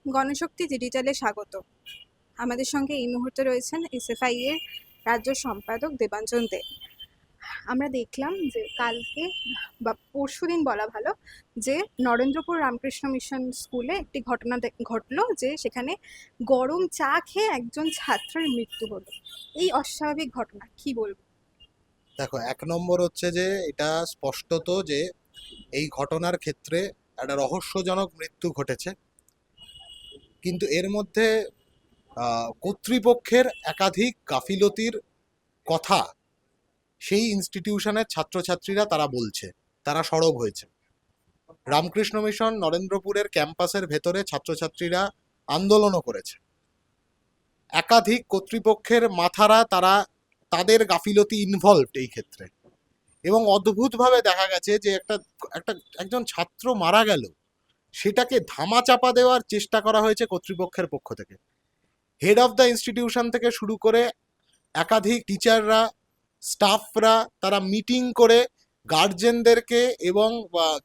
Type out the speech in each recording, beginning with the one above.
গণশক্তি ডিজিটালে স্বাগত। আমাদের সঙ্গে এই মুহূর্তে রয়েছেন এসএফআই এর রাজ্য সম্পাদক দেবাঞ্জন দে। আমরা দেখলাম যে কালকে বা পরশুদিন বলা ভালো যে নরেন্দ্রপুর রামকৃষ্ণ মিশন স্কুলে একটি ঘটনা ঘটলো, যে সেখানে গরম চা খেয়ে একজন ছাত্রের মৃত্যু হলো। এই অস্বাভাবিক ঘটনা কি বলবো? দেখো, এক নম্বর হচ্ছে যে এটা স্পষ্টত যে এই ঘটনার ক্ষেত্রে একটা রহস্যজনক মৃত্যু ঘটেছে, কিন্তু এর মধ্যে কর্তৃপক্ষের একাধিক গাফিলতির কথা সেই ইনস্টিটিউশনের ছাত্রছাত্রীরা তারা বলছে, তারা সরব হয়েছে। রামকৃষ্ণ মিশন নরেন্দ্রপুরের ক্যাম্পাসের ভেতরে ছাত্রছাত্রীরা আন্দোলনও করেছে। একাধিক কর্তৃপক্ষের মাথারা তারা তাদের গাফিলতি ইনভলভড এই ক্ষেত্রে, এবং অদ্ভুতভাবে দেখা গেছে যে একজন ছাত্র মারা গেল, সেটাকে ধামাচাপা দেওয়ার চেষ্টা করা হয়েছে কর্তৃপক্ষের পক্ষ থেকে। হেড অফ দ্য ইনস্টিটিউশন থেকে শুরু করে একাধিক টিচাররা, স্টাফরা তারা মিটিং করে গার্জেনদেরকে এবং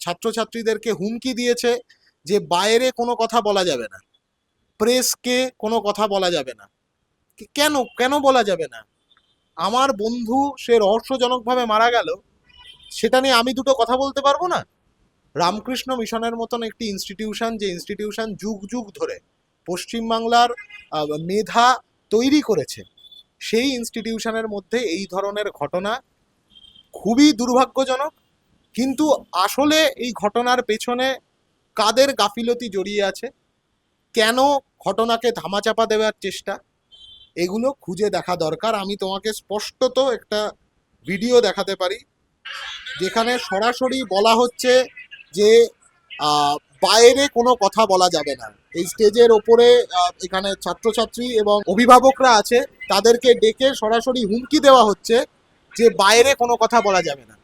ছাত্রছাত্রীদেরকে হুমকি দিয়েছে যে বাইরে কোনো কথা বলা যাবে না, প্রেসকে কোনো কথা বলা যাবে না। কেন কেন বলা যাবে না? আমার বন্ধু সে রহস্যজনকভাবে মারা গেল, সেটা নিয়ে আমি দুটো কথা বলতে পারবো না? রামকৃষ্ণ মিশনের মতন একটি ইনস্টিটিউশন, যে ইনস্টিটিউশন যুগ যুগ ধরে পশ্চিমবাংলার মেধা তৈরি করেছে, সেই ইনস্টিটিউশনের মধ্যে এই ধরনের ঘটনা খুবই দুর্ভাগ্যজনক। কিন্তু আসলে এই ঘটনার পেছনে কাদের গাফিলতি জড়িয়ে আছে, কেন ঘটনাকে ধামাচাপা দেওয়ার চেষ্টা, এগুলো খুঁজে দেখা দরকার। আমি তোমাকে স্পষ্টত একটা ভিডিও দেখাতে পারি যেখানে সরাসরি বলা হচ্ছে যে বাইরে কোনো কথা বলা যাবে না। এই স্টেজের ওপরে এখানে ছাত্রছাত্রী এবং অভিভাবকরা আছে, তাদেরকে ডেকে সরাসরি হুমকি দেওয়া হচ্ছে যে বাইরে কোনো কথা বলা যাবে না।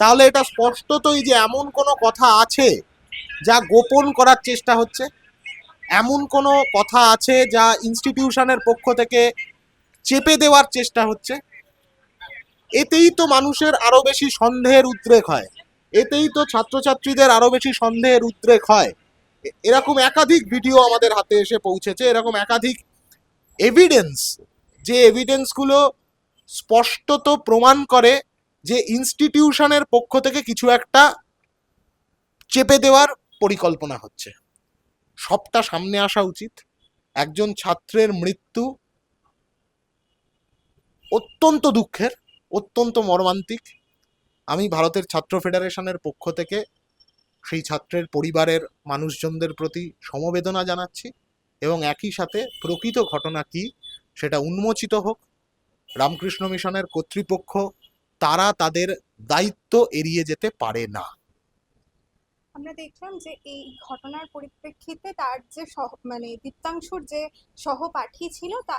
তাহলে এটা স্পষ্টতই যে এমন কোনো কথা আছে যা গোপন করার চেষ্টা হচ্ছে, এমন কোনো কথা আছে যা ইনস্টিটিউশনের পক্ষ থেকে চেপে দেওয়ার চেষ্টা হচ্ছে। এতেই তো মানুষের আরো বেশি সন্দেহের উদ্রেক হয়, এতেই তো ছাত্রছাত্রীদের আরো বেশি সন্দেহের উদ্রেক হয়। এরকম একাধিক ভিডিও আমাদের হাতে এসে পৌঁছেছে, এরকম একাধিক এভিডেন্স, যে এভিডেন্সগুলো স্পষ্টত প্রমাণ করে যে ইনস্টিটিউশনের পক্ষ থেকে কিছু একটা চেপে দেওয়ার পরিকল্পনা হচ্ছে। সবটা সামনে আসা উচিত। একজন ছাত্রের মৃত্যু অত্যন্ত দুঃখের, অত্যন্ত মর্মান্তিক। আমি ভারতের ছাত্র ফেডারেশনের পক্ষ থেকে সেই ছাত্রের পরিবারের মানুষজনদের প্রতি সমবেদনা জানাচ্ছি, এবং একই সাথে প্রকৃত ঘটনা কি সেটা উন্মোচিত হোক। রামকৃষ্ণ মিশনের কর্তৃপক্ষ তারা তাদের দায়িত্ব এড়িয়ে যেতে পারে না। আমরা দেখলাম যে এই ঘটনার পরিপ্রেক্ষিতে তার যে দীপ্তাংশুর যে সহপাঠী ছিল, তা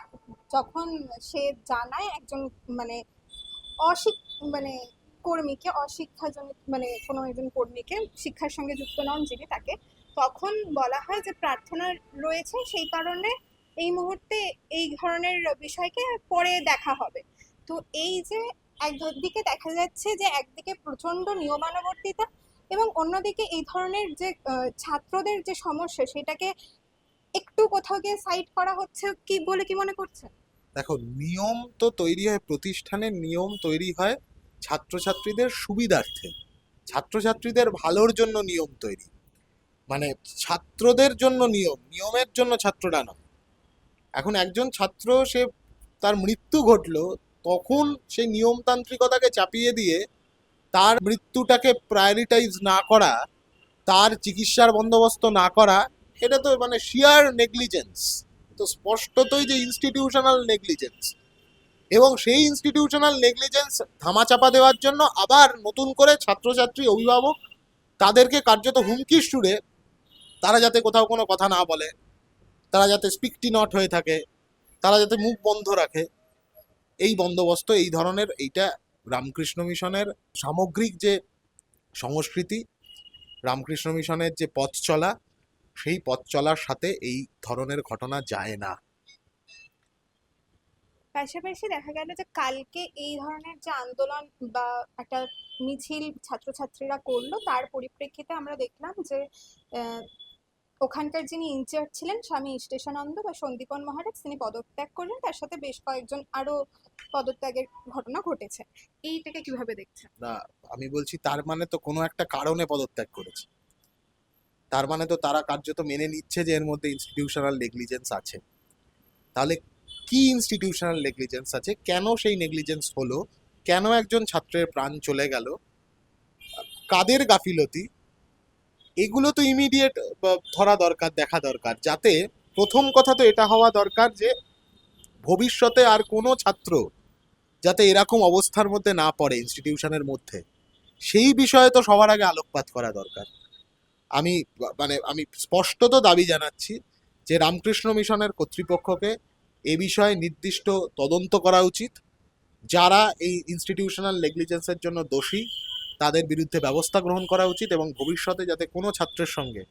যখন সে জানায় একজন মানে অশিক মানে কর্মীকে, অশিক্ষাজনিত কোনো একজন কর্মীকে, শিক্ষার সঙ্গে যুক্ত নন যিনি, তাকে তখন বলা হয় যে প্রার্থনা রয়েছে, সেই কারণে এই মুহূর্তে এই ধরনের বিষয়কে পরে দেখা হবে। তো এই যে একদিকে দেখা যাচ্ছে যে একদিকে প্রচন্ড নিয়মানুবর্তিতা, এবং অন্যদিকে এই ধরনের যে ছাত্রদের যে সমস্যা, সেটাকে একটু কোথাও গিয়ে সাইড করা হচ্ছে কি বলে কি মনে করছেন? দেখো, নিয়ম তো তৈরি হয়, প্রতিষ্ঠানের নিয়ম তৈরি হয় ছাত্রছাত্রীদের সুবিধার্থে, ছাত্রছাত্রীদের ভালোর জন্য নিয়ম তৈরি। মানে ছাত্রদের জন্য নিয়ম, নিয়মের জন্য ছাত্ররা নয়। এখন একজন ছাত্র, সে তার মৃত্যু ঘটলো, তখন সেই নিয়মতান্ত্রিকতাকে চাপিয়ে দিয়ে তার মৃত্যুটাকে প্রায়োরিটাইজ না করা, তার চিকিৎসার বন্দোবস্ত না করা, এটা তো মানে শিয়ার নেগলিজেন্স। তো স্পষ্টতই যে ইনস্টিটিউশনাল নেগলিজেন্স, এবং সেই ইনস্টিটিউশনাল নেগলিজেন্স ধামাচাপা দেওয়ার জন্য আবার নতুন করে ছাত্রছাত্রী, অভিভাবক তাদেরকে কার্যত হুমকির সুরে তারা যাতে কোথাও কোনো কথা না বলে, তারা যাতে স্পিকটি নট হয়ে থাকে, তারা যাতে মুখ বন্ধ রাখে, এই বন্দোবস্ত, এই ধরনের, এইটা রামকৃষ্ণ মিশনের সামগ্রিক যে সংস্কৃতি, রামকৃষ্ণ মিশনের যে পথ চলা, সেই পথ চলার সাথে এই ধরনের ঘটনা যায় না। পাশাপাশি দেখা গেল যে কালকে এই ধরনের যে আন্দোলন বা একটা মিছিল ছাত্রছাত্রীরা করলো, তার পরিপ্রেক্ষিতে আমরা দেখলাম যে আহ, ওখানকার যিনি ইনচার্জ ছিলেন স্বামী ইষ্টেশানন্দ বা সন্দীপন মহারাজ, তিনি পদত্যাগ করলেন, তার সাথে বেশ কয়েকজন আরো পদত্যাগের ঘটনা ঘটেছে। এইটাকে কিভাবে দেখছেন? না, আমি বলছি তার মানে তো কোনো একটা কারণে পদত্যাগ করেছে। তার মানে তো তারা কার্যত মেনে নিচ্ছে যে এর মধ্যে ইনস্টিটিউশনাল নেগলিজেন্স আছে। তাহলে কি ইনস্টিটিউশনাল নেগলিজেন্স আছে, কেন সেই নেগলিজেন্স হলো, কেন একজন ছাত্রের প্রাণ চলে গেল, কাদের গাফিলতি, এগুলো তো ইমিডিয়েট ধরা দরকার, দেখা দরকার, যাতে প্রথম কথা তো এটা হওয়া দরকার যে ভবিষ্যতে আর কোনো ছাত্র যাতে এরকম অবস্থার মধ্যে না পড়ে ইনস্টিটিউশনের মধ্যে, সেই বিষয়ে তো সবার আগে আলোকপাত করা দরকার। আমি আমি স্পষ্টত দাবি জানাচ্ছি যে রামকৃষ্ণ মিশনের কর্তৃপক্ষকে এ বিষয়ে নির্দিষ্ট তদন্ত করা উচিত। যারা এই ইনস্টিটিউশনাল নেগলিজেন্সের জন্য দোষী তাদের বিরুদ্ধে ব্যবস্থা গ্রহণ করা উচিত, এবং ভবিষ্যতে যাতে কোনো ছাত্রের সঙ্গে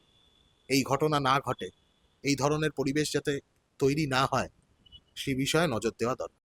এই ঘটনা না ঘটে, এই ধরনের পরিবেশ যাতে তৈরি না হয়, সেই বিষয়ে নজর দেওয়া দরকার।